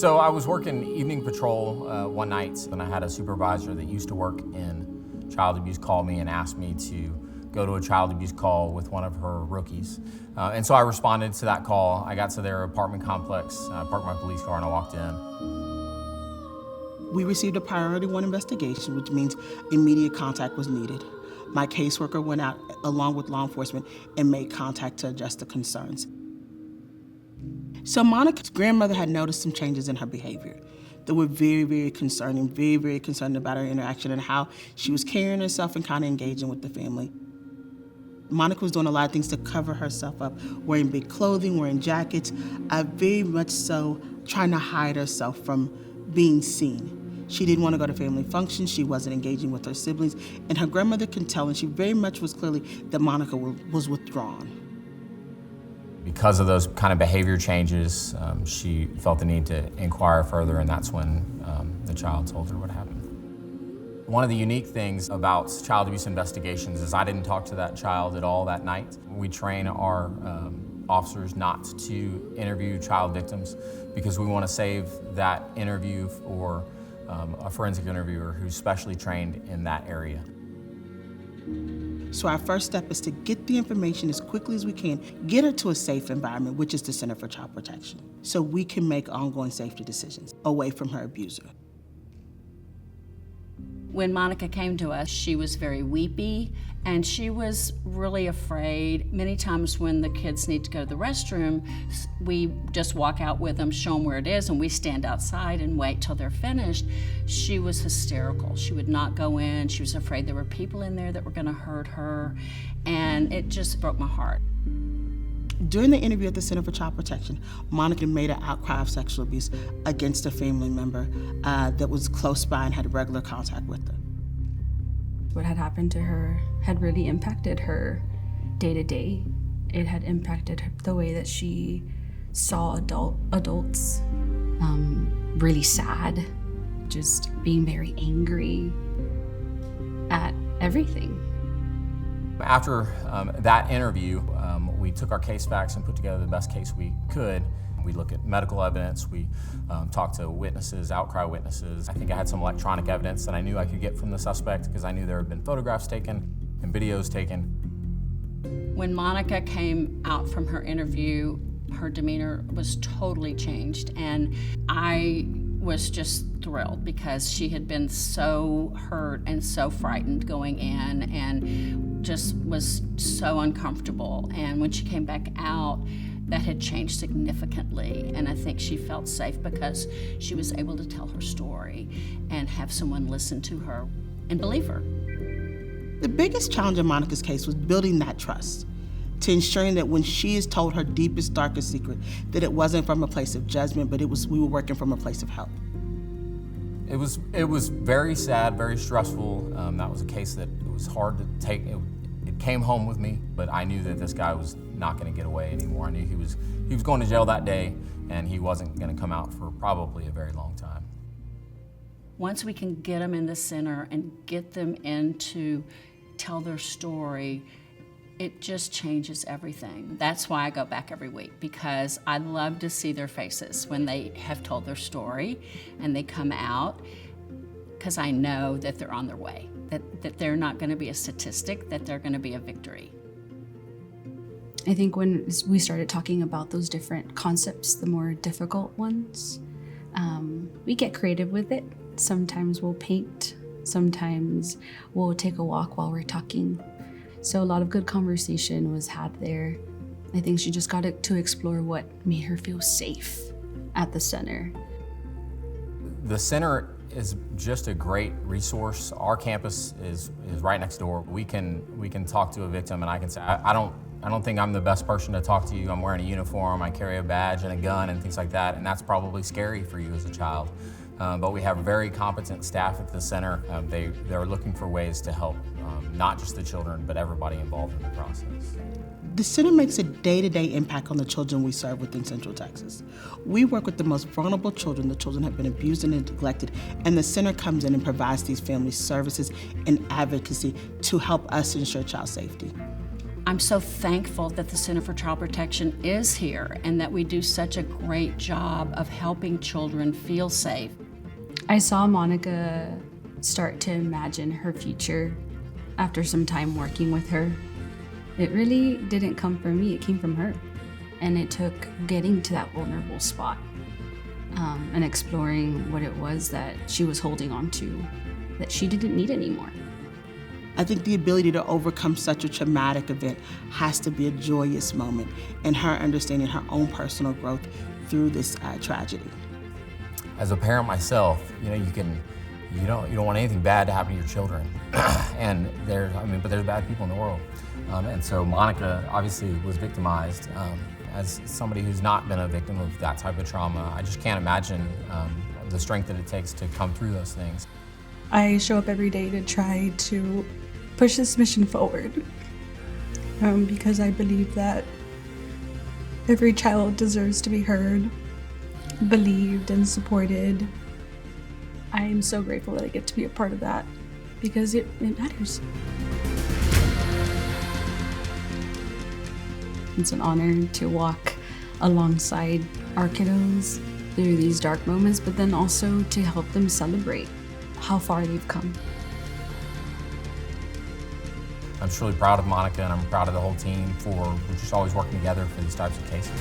So I was working evening patrol one night, and I had a supervisor that used to work in child abuse call me and asked me to go to a child abuse call with one of her rookies. And so I responded to that call. I got to their apartment complex, I parked my police car, and I walked in. We received a priority 1 investigation, which means immediate contact was needed. My caseworker went out along with law enforcement and made contact to address the concerns. So Monica's grandmother had noticed some changes in her behavior that were very, very concerning, very, very concerned about her interaction and how she was carrying herself and kind of engaging with the family. Monica was doing a lot of things to cover herself up, wearing big clothing, wearing jackets, very much so trying to hide herself from being seen. She didn't want to go to family functions, she wasn't engaging with her siblings, and her grandmother could tell, and she very much was clearly that Monica was withdrawn. Because of those kind of behavior changes, she felt the need to inquire further, and that's when the child told her what happened. One of the unique things about child abuse investigations is I didn't talk to that child at all that night. We train our officers not to interview child victims because we want to save that interview for a forensic interviewer who's specially trained in that area. So our first step is to get the information as quickly as we can, get her to a safe environment, which is the Center for Child Protection, so we can make ongoing safety decisions away from her abuser. When Monica came to us, she was very weepy and she was really afraid. Many times when the kids need to go to the restroom, we just walk out with them, show them where it is, and we stand outside and wait till they're finished. She was hysterical. She would not go in. She was afraid there were people in there that were gonna hurt her, and it just broke my heart. During the interview at the Center for Child Protection, Monica made an outcry of sexual abuse against a family member that was close by and had regular contact with her. What had happened to her had really impacted her day-to-day. It had impacted the way that she saw adults, really sad, just being very angry at everything. After that interview, we took our case facts and put together the best case we could. We looked at medical evidence, we talked to witnesses, outcry witnesses. I think I had some electronic evidence that I knew I could get from the suspect because I knew there had been photographs taken and videos taken. When Monica came out from her interview, her demeanor was totally changed, and I was just thrilled because she had been so hurt and so frightened going in and just was so uncomfortable. And when she came back out, that had changed significantly, and I think she felt safe because she was able to tell her story and have someone listen to her and believe her. The biggest challenge in Monica's case was building that trust, to ensuring that when she is told her deepest, darkest secret, that it wasn't from a place of judgment, but we were working from a place of help. It was very sad, very stressful. That was a case that it was hard to take. It came home with me, but I knew that this guy was not going to get away anymore. I knew he was going to jail that day, and he wasn't going to come out for probably a very long time. Once we can get them in the center and get them in to tell their story, it just changes everything. That's why I go back every week, because I love to see their faces when they have told their story and they come out, because I know that they're on their way, that they're not going to be a statistic, that they're going to be a victory. I think when we started talking about those different concepts, the more difficult ones, we get creative with it. Sometimes we'll paint, sometimes we'll take a walk while we're talking. So a lot of good conversation was had there. I think she just got to explore what made her feel safe at the center. The center is just a great resource. Our campus is right next door. We can talk to a victim, and I can say, I don't think I'm the best person to talk to you. I'm wearing a uniform, I carry a badge and a gun and things like that, and that's probably scary for you as a child. But we have very competent staff at the center. They're looking for ways to help not just the children, but everybody involved in the process. The center makes a day-to-day impact on the children we serve within Central Texas. We work with the most vulnerable children. The children have been abused and neglected, and the center comes in and provides these family services and advocacy to help us ensure child safety. I'm so thankful that the Center for Child Protection is here and that we do such a great job of helping children feel safe. I saw Monica start to imagine her future after some time working with her. It really didn't come from me, it came from her. And it took getting to that vulnerable spot and exploring what it was that she was holding on to that she didn't need anymore. I think the ability to overcome such a traumatic event has to be a joyous moment in her understanding her own personal growth through this tragedy. As a parent myself, you don't want anything bad to happen to your children, but there's bad people in the world, and so Monica obviously was victimized. As somebody who's not been a victim of that type of trauma, I just can't imagine the strength that it takes to come through those things. I show up every day to try to push this mission forward because I believe that every child deserves to be heard, believed, and supported. I am so grateful that I get to be a part of that because it matters. It's an honor to walk alongside our kiddos through these dark moments, but then also to help them celebrate how far they've come. I'm truly proud of Monica, and I'm proud of the whole team for just always working together for these types of cases.